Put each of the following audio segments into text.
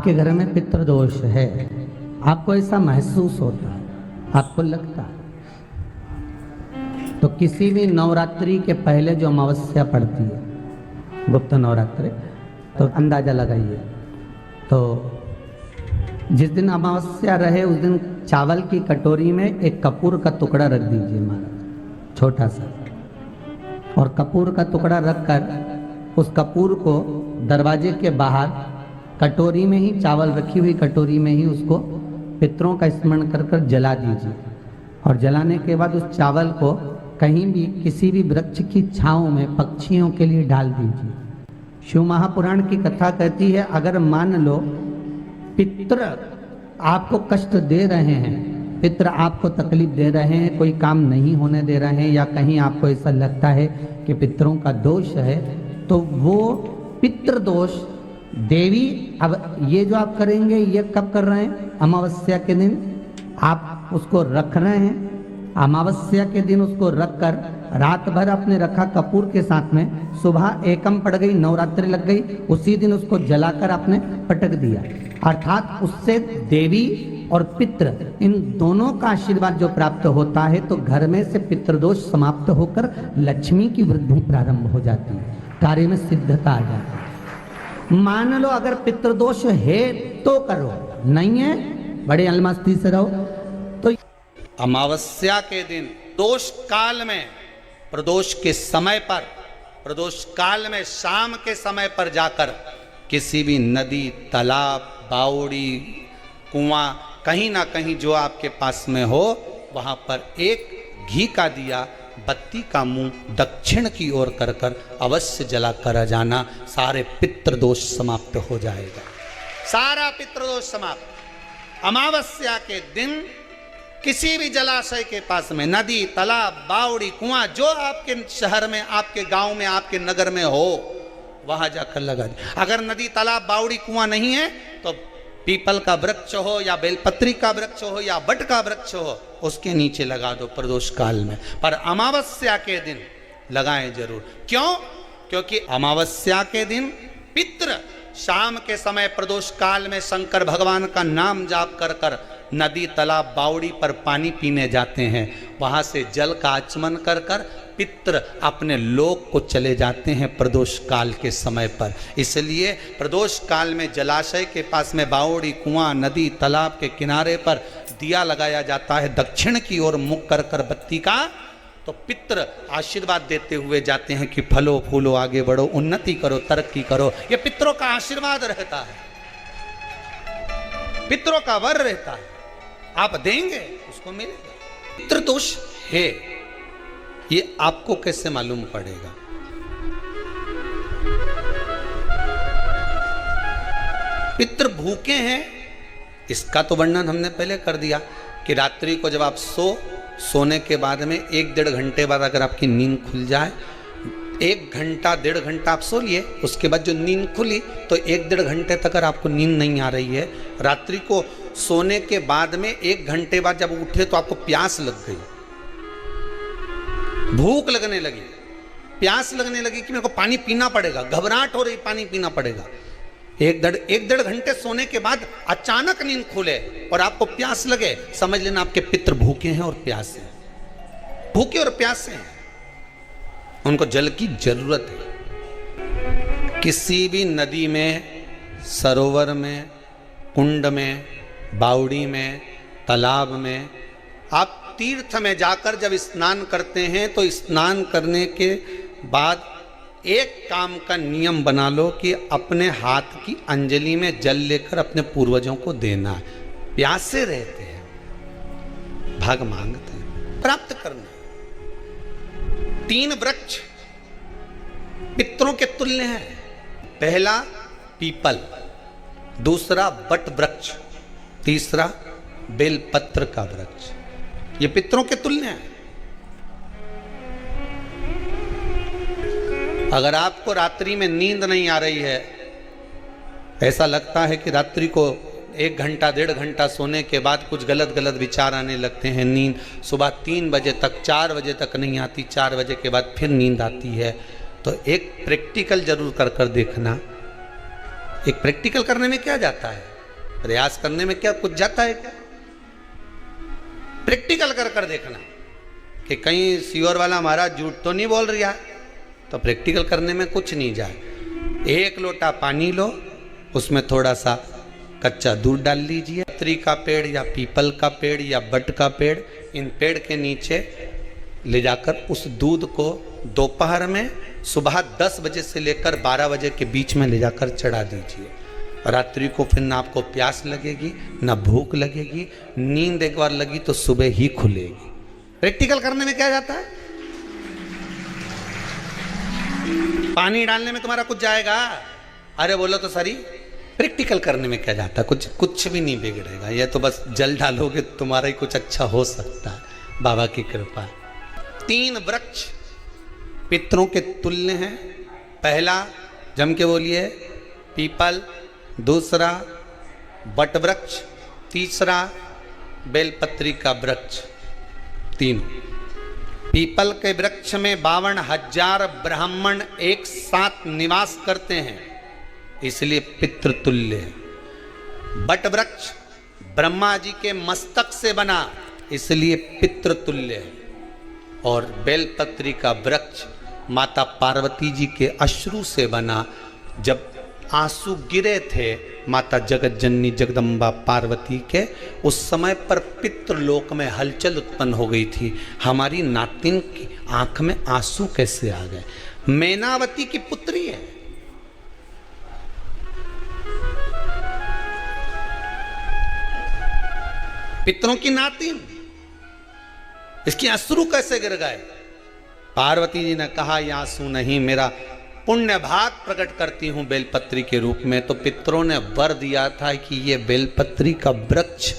आपके घर में पितृदोष है, आपको ऐसा महसूस होता है, आपको लगता है, तो किसी भी नवरात्रि के पहले जो अमावस्या पड़ती है, गुप्त नवरात्रि, तो अंदाजा लगाइए। तो जिस दिन अमावस्या रहे उस दिन चावल की कटोरी में एक कपूर का टुकड़ा रख दीजिए महाराज, छोटा सा, और कपूर का टुकड़ा रखकर उस कपूर को दरवाजे के बाहर कटोरी में ही, चावल रखी हुई कटोरी में ही उसको पितरों का स्मरण कर कर जला दीजिए। और जलाने के बाद उस चावल को कहीं भी किसी भी वृक्ष की छांव में पक्षियों के लिए डाल दीजिए। शिव महापुराण की कथा कहती है, अगर मान लो पितृ आपको कष्ट दे रहे हैं, पितृ आपको तकलीफ दे रहे हैं, कोई काम नहीं होने दे रहे हैं, या कहीं आपको ऐसा लगता है कि पितरों का दोष है, तो वो पितृदोष देवी, अब ये जो आप करेंगे ये कब कर रहे हैं? अमावस्या के दिन आप उसको रख रहे हैं। अमावस्या के दिन उसको रखकर रात भर आपने रखा कपूर के साथ में, सुबह एकम पड़ गई, नवरात्रि लग गई, उसी दिन उसको जलाकर आपने पटक दिया। अर्थात उससे देवी और पितृ इन दोनों का आशीर्वाद जो प्राप्त होता है, तो घर में से पितृदोष समाप्त होकर लक्ष्मी की वृद्धि प्रारंभ हो जाती है, कार्य में सिद्धता आ जाती है। मान लो अगर पितृदोष है तो करो, नहीं है बड़े अलमस्ती से रहो। तो अमावस्या के दिन दोष काल में, प्रदोष के समय पर, प्रदोष काल में शाम के समय पर जाकर किसी भी नदी, तालाब, बावड़ी, कुआं, कहीं ना कहीं जो आपके पास में हो, वहां पर एक घी का दिया, बत्ती का मुंह दक्षिण की ओर कर कर अवश्य जला कर जाना, सारे पितृदोष समाप्त हो जाएगा, सारा पितृदोष समाप्त। अमावस्या के दिन किसी भी जलाशय के पास में, नदी, तालाब, बावड़ी, कुआं, जो आपके शहर में, आपके गांव में, आपके नगर में हो, वहां जाकर लगा दे। अगर नदी, तालाब, बावड़ी, कुआं नहीं है तो पीपल का वृक्ष हो या बेलपत्री का वृक्ष हो या बट का वृक्ष हो, उसके नीचे लगा दो प्रदोष काल में। पर अमावस्या के दिन लगाएं जरूर। क्यों? क्योंकि अमावस्या के दिन पितृ शाम के समय प्रदोष काल में शंकर भगवान का नाम जाप कर कर नदी, तालाब, बावड़ी पर पानी पीने जाते हैं, वहां से जल का आचमन कर कर पितृ अपने लोक को चले जाते हैं प्रदोष काल के समय पर। इसलिए प्रदोष काल में जलाशय के पास में, बावड़ी, कुआं, नदी, तालाब के किनारे पर दिया लगाया जाता है, दक्षिण की ओर मुख कर कर बत्ती का, तो पितृ आशीर्वाद देते हुए जाते हैं कि फलो फूलो, आगे बढ़ो, उन्नति करो, तरक्की करो। ये पितरों का आशीर्वाद रहता है, पितरों का वर रहता है, आप देंगे उसको मिलेगा। पितृदोष है, ये आपको कैसे मालूम पड़ेगा? पितृ भूखे हैं, इसका तो वर्णन हमने पहले कर दिया कि रात्रि को जब आप सोने के बाद में 1-1.5 घंटे बाद अगर आपकी नींद खुल जाए, 1 घंटा 1.5 घंटा आप सो लिए, उसके बाद जो नींद खुली तो 1-1.5 घंटे तक अगर आपको नींद नहीं आ रही है, रात्रि को सोने के बाद में 1 घंटे बाद जब उठे तो आपको प्यास लग गई, भूख लगने लगी, प्यास लगने लगी कि मेरे को पानी पीना पड़ेगा, घबराहट हो रही, पानी पीना पड़ेगा। 1-1.5 घंटे सोने के बाद अचानक नींद खुले और आपको प्यास लगे, समझ लेना आपके पितृ भूखे हैं और प्यासे हैं, भूखे और प्यासे हैं, उनको जल की जरूरत है। किसी भी नदी में, सरोवर में, कुंड में, बावड़ी में, तालाब में, आप तीर्थ में जाकर जब स्नान करते हैं तो स्नान करने के बाद एक काम का नियम बना लो कि अपने हाथ की अंजलि में जल लेकर अपने पूर्वजों को देना है। प्यासे रहते हैं, भाग मांगते हैं, प्राप्त करना। 3 वृक्ष पितरों के तुल्य हैं। पहला पीपल, दूसरा बट वृक्ष, तीसरा बेलपत्र का वृक्ष, ये पितरों के तुल्य हैं। अगर आपको रात्रि में नींद नहीं आ रही है, ऐसा लगता है कि रात्रि को 1 घंटा 1.5 घंटा सोने के बाद कुछ गलत गलत विचार आने लगते हैं, नींद सुबह 3 बजे तक, 4 बजे तक नहीं आती, 4 बजे के बाद फिर नींद आती है, तो एक प्रैक्टिकल जरूर कर कर देखना। एक प्रैक्टिकल करने में क्या जाता है, प्रयास करने में क्या कुछ जाता है क्या? प्रैक्टिकल कर कर देखना कि कहीं सीवर वाला महाराज झूठ तो नहीं बोल रहा है, तो प्रैक्टिकल करने में कुछ नहीं जाए। 1 लोटा पानी लो, उसमें थोड़ा सा कच्चा दूध डाल लीजिए। पत्री का पेड़ या पीपल का पेड़ या बट का पेड़, इन पेड़ के नीचे ले जाकर उस दूध को दोपहर में सुबह 10 बजे से लेकर 12 बजे के बीच में ले जाकर चढ़ा दीजिए। रात्रि को फिर ना आपको प्यास लगेगी ना भूख लगेगी, नींद एक बार लगी तो सुबह ही खुलेगी। प्रैक्टिकल करने में क्या जाता है? पानी डालने में तुम्हारा कुछ जाएगा? अरे बोलो तो सरी, प्रैक्टिकल करने में क्या जाता है? कुछ भी नहीं बिगड़ेगा। ये तो बस जल डालोगे तुम्हारा ही कुछ अच्छा हो सकता है, बाबा की कृपा। 3 वृक्ष पितरों के तुल्य हैं। पहला जम के बोलिए पीपल, दूसरा बट वृक्ष, तीसरा बेलपत्री का वृक्ष। 3 पीपल के वृक्ष में 52,000 ब्राह्मण एक साथ निवास करते हैं, इसलिए पितृतुल्य है। बट वृक्ष ब्रह्मा जी के मस्तक से बना, इसलिए पितृतुल्य है। और बेलपत्री का वृक्ष माता पार्वती जी के अश्रु से बना। जब आंसू गिरे थे माता जगत जननी जगदम्बा पार्वती के, उस समय पर पितृलोक में हलचल उत्पन्न हो गई थी। हमारी नातिन की आंख में आंसू कैसे आ गए? मैनावती की पुत्री है। पितरों की नातिन, इसकी अश्रु कैसे गिर गए? पार्वती जी ने कहा ये आंसू नहीं, मेरा पुण्य भाग प्रकट करती हूं बेलपत्री के रूप में। तो पितरों ने वर दिया था कि ये बेलपत्री का वृक्ष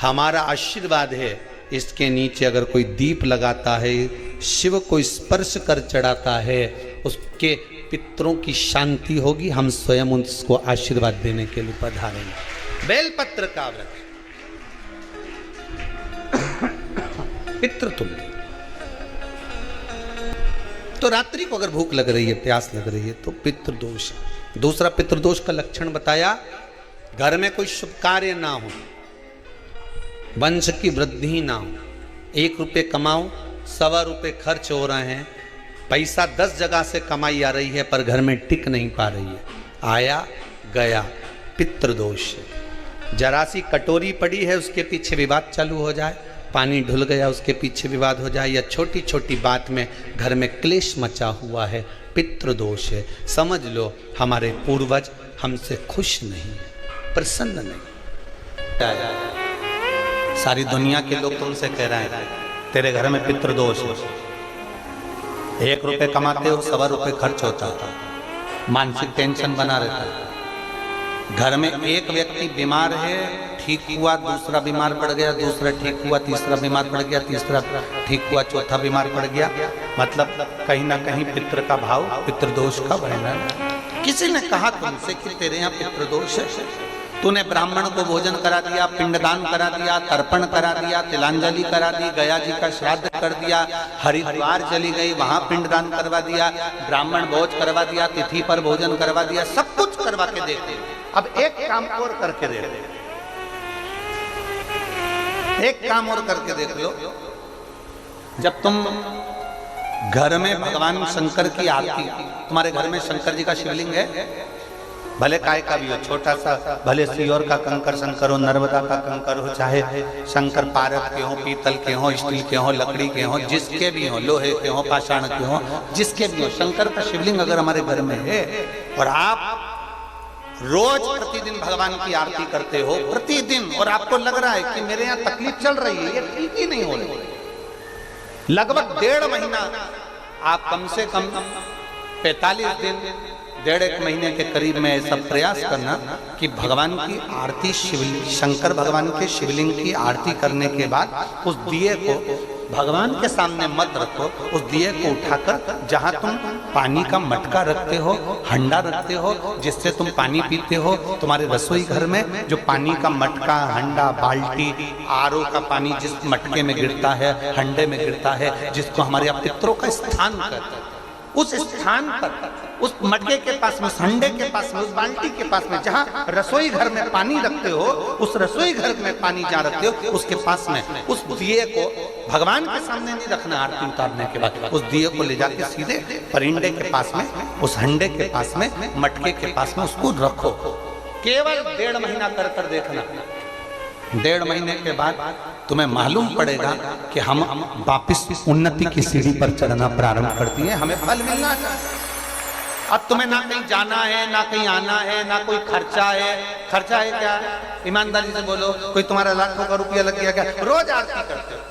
हमारा आशीर्वाद है, इसके नीचे अगर कोई दीप लगाता है, शिव को स्पर्श कर चढ़ाता है, उसके पितरों की शांति होगी। हम स्वयं उसको आशीर्वाद देने के लिए पधारेंगे। बेलपत्र का वृक्ष पितृतुल्य। तो रात्रि को अगर भूख लग रही है, प्यास लग रही है, तो पितृदोष। दूसरा पितृदोष का लक्षण बताया, घर में कोई शुभ कार्य ना हो, वंश की वृद्धि ना हो। 1 रुपये कमाओ, 1.25 रुपये खर्च हो रहे हैं, पैसा 10 जगह से कमाई आ रही है पर घर में टिक नहीं पा रही है, आया गया, पितृदोष। जरा सी कटोरी पड़ी है, उसके पीछे विवाद चालू हो जाए, पानी ढुल गया उसके पीछे विवाद हो जाए, या छोटी छोटी बात में घर में क्लेश मचा हुआ है, पितृदोष है। समझ लो हमारे पूर्वज हमसे खुश नहीं, प्रसन्न नहीं। सारी दुनिया के लोग तुमसे कह रहे हैं तेरे घर में पितृदोष है। 1 रुपये कमाते हो, 1.25 रुपये खर्च होता है, मानसिक टेंशन बना रहता है। घर में एक व्यक्ति बीमार है, ठीक हुआ, दूसरा बीमार पड़ गया, दूसरा ठीक हुआ, तीसरा बीमार पड़ गया, तीसरा ठीक हुआ, चौथा बीमार पड़ गया। मतलब कहीं ना कहीं पितृ का भाव, पितृदोष का वर्णन। किसी ने कहा तुमसे कि तेरे यहाँ पितृदोष है, तूने ब्राह्मण को भोजन करा दिया, पिंडदान करा दिया, तर्पण करा दिया, तिलांजलि करा दी, गया जी का श्राद्ध कर दिया, हरिद्वार चली गई, वहां पिंडदान करवा दिया, ब्राह्मण भोज करवा दिया, तिथि पर भोजन करवा दिया, सब कुछ करवा के देते। अब एक काम और करके देख लो, एक काम और करके देख लो। जब तुम घर में भगवान शंकर की आरती, तुम्हारे घर में शंकर जी का शिवलिंग है, भले काय का भी हो, छोटा सा, भले सियोर का कंकर शंकर हो, नर्मदा का कंकर हो, चाहे शंकर पारद के हो, पीतल के हो, स्टील के हो, लकड़ी के हो, जिसके भी हो, लोहे के हो, पाषाण के हो, जिसके भी हो, शंकर का शिवलिंग अगर हमारे घर में है और आप रोज प्रतिदिन भगवान की आरती करते हो, प्रतिदिन, और आपको लग रहा है कि मेरे यहाँ तकलीफ चल रही है, ये ठीक ही नहीं हो रही, लगभग 1.5 महीना आप कम से कम 45 दिन, 1.5 महीने के करीब में ऐसा प्रयास करना कि भगवान की आरती, शिवलिंग, शंकर भगवान के शिवलिंग की आरती करने के बाद उस दिए को भगवान के सामने मत रखो, उस दिए को उठाकर जहाँ तुम पानी का मटका रखते हो, हंडा रखते हो, जिससे तुम पानी पीते हो, तुम्हारे रसोई घर में जो पानी का मटका, हंडा, बाल्टी, आरओ का पानी जिस मटके में गिरता है, हंडे में गिरता है, जिसको हमारे यहाँ पितरों का स्थान कहते हैं, उस स्थान पर उस मटके के पास में, उस हंडे के पास में, उस बाल्टी के पास में, जहां रसोई घर में पानी रखते हो, उस रसोई घर में पानी जहां रखते हो उसके पास में उस दिए को भगवान के सामने नहीं रखना। आरती उतारने के बाद उस दिए को ले जाके सीधे परिंडे के पास में, उस हंडे के पास में, मटके के पास में उसको रखो। केवल 1.5 महीना कर कर देखना। 1.5 महीने के बाद तुम्हें मालूम पड़ेगा कि हम वापिस उन्नति की सीढ़ी पर चढ़ना प्रारंभ करती है, हमें फल मिलना चाहिए। अब तुम्हें ना कहीं जाना है, ना कहीं आना है, ना कोई खर्चा है। खर्चा है क्या? ईमानदारी से बोलो, कोई तुम्हारा लाखों का रुपया लग गया क्या? रोज आरती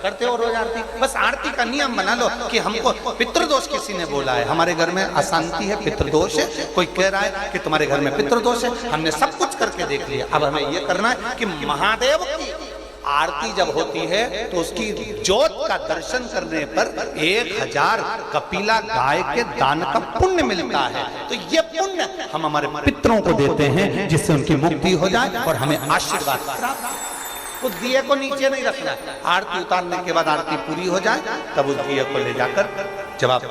करते हो रोज आरती। बस आरती का नियम बना लो कि हमको पितृदोष किसी ने बोला है, हमारे घर में अशांति है, पितृदोष है, कोई कह रहा है कि तुम्हारे घर में पितृदोष है। हमने सब कुछ करके देख लिया, अब हमें ये करना है कि महादेव की आरती जब होती है तो उसकी ज्योत का दर्शन करने पर 1000 कपिला गाय के दान का पुण्य मिलता है। तो ये पुण्य हम हमारे पितरों को देते हैं जिससे उनकी मुक्ति हो जाए और हमें आशीर्वाद प्राप्त। उस दिए को नीचे नहीं रखना, आरती उतारने के बाद आरती पूरी हो जाए तब उस दिए को ले जाकर, जब आप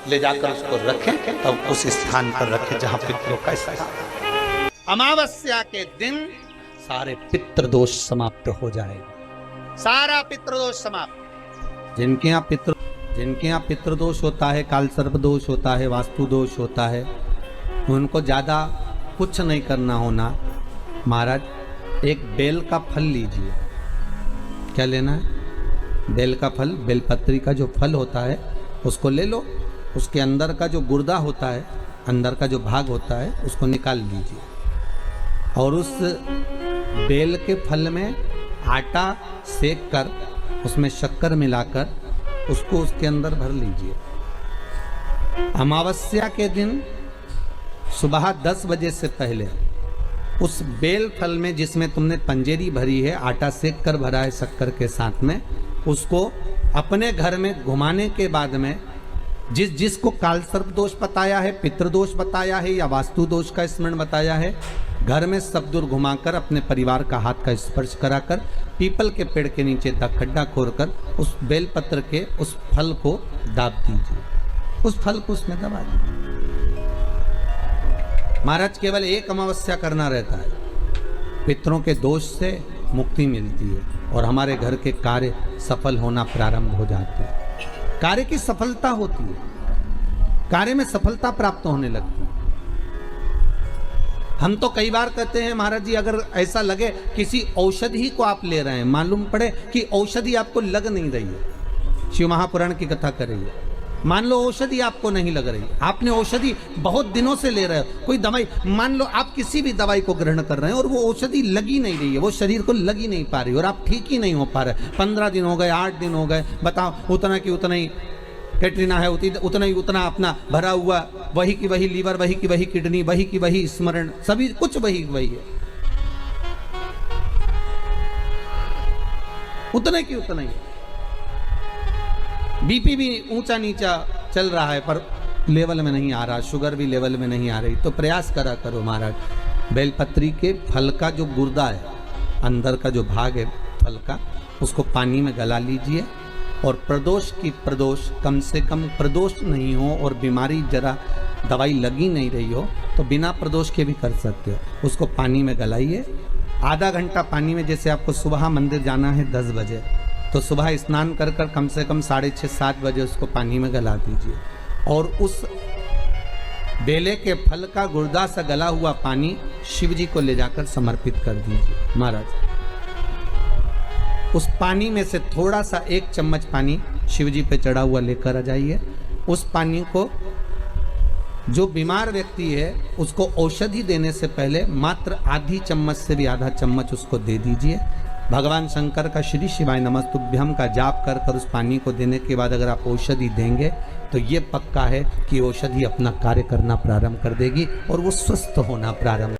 ले जाकर उसको रखें तब उस स्थान पर रखें जहां पितरों का स्थान। अमावस्या के दिन सारे पितृदोष समाप्त हो जाएगा, सारा पितृदोष समाप्त। जिनके यहाँ पितृदोष होता है, काल सर्प दोष होता है, वास्तु दोष होता है, उनको ज्यादा कुछ नहीं करना होना। महाराज एक बेल का फल लीजिए। क्या लेना है? बेल का फल, बेलपत्री का जो फल होता है उसको ले लो। उसके अंदर का जो गुर्दा होता है, अंदर का जो भाग होता है उसको निकाल लीजिए और उस बेल के फल में आटा सेक कर उसमें शक्कर मिलाकर उसको उसके अंदर भर लीजिए। अमावस्या के दिन सुबह 10 बजे से पहले उस बेल फल में जिसमें तुमने पंजेरी भरी है, आटा सेक कर भरा है शक्कर के साथ में, उसको अपने घर में घुमाने के बाद में जिसको काल सर्प दोष बताया है, पितृदोष बताया है या वास्तु दोष का स्मरण बताया है, घर में सब दूर घुमाकर अपने परिवार का हाथ का स्पर्श कराकर पीपल के पेड़ के नीचे खड्डा खोदकर उस बेलपत्र के उस फल को दाब दीजिए। उस फल को उसमें दबा दीजिए। महाराज केवल एक अमावस्या करना रहता है, पितरों के दोष से मुक्ति मिलती है और हमारे घर के कार्य सफल होना प्रारंभ हो जाते हैं। कार्य की सफलता होती है, कार्य में सफलता प्राप्त होने लगती है। हम तो कई बार कहते हैं महाराज जी, अगर ऐसा लगे किसी औषधि को आप ले रहे हैं, मालूम पड़े कि औषधि आपको लग नहीं रही है, शिव महापुराण की कथा कर रही है, मान लो औषधि आपको नहीं लग रही, आपने औषधि बहुत दिनों से ले रहे हो, कोई दवाई, मान लो आप किसी भी दवाई को ग्रहण कर रहे हैं और वो औषधि लगी नहीं रही है, वो शरीर को लगी नहीं पा रही और आप ठीक ही नहीं हो पा रहे, 15 दिन हो गए, 8 दिन हो गए, बताओ उतना की उतना ही कैटरीना है, उतना ही उतना अपना भरा हुआ, वही की वही लीवर, वही की वही किडनी, वही की वही स्मरण, सभी कुछ वही वही है, उतने की उतना ही। बीपी भी ऊंचा नीचा चल रहा है पर लेवल में नहीं आ रहा, शुगर भी लेवल में नहीं आ रही, तो प्रयास करा करो महाराज, बेलपत्री के फल का जो गुर्दा है, अंदर का जो भाग है फल का, उसको पानी में गला लीजिए और प्रदोष कम से कम प्रदोष नहीं हो और बीमारी जरा दवाई लगी नहीं रही हो तो बिना प्रदोष के भी कर सकते हो, उसको पानी में गलाइए। आधा घंटा पानी में, जैसे आपको सुबह मंदिर जाना है 10 बजे, तो सुबह स्नान कर कर कम से कम 6:30-7 बजे उसको पानी में गला दीजिए और उस बेले के फल का गुर्दा सा गला हुआ पानी शिव जी को ले जाकर समर्पित कर दीजिए। महाराज उस पानी में से थोड़ा सा 1 चम्मच पानी शिव जी पे चढ़ा हुआ लेकर आ जाइए। उस पानी को जो बीमार व्यक्ति है उसको औषधि देने से पहले मात्र आधी चम्मच से भी आधा चम्मच उसको दे दीजिए। भगवान शंकर का श्री शिवाय नमस्तुभ्यम का जाप कर कर उस पानी को देने के बाद अगर आप औषधि देंगे तो ये पक्का है कि औषधि अपना कार्य करना प्रारंभ कर देगी और वो स्वस्थ होना प्रारंभ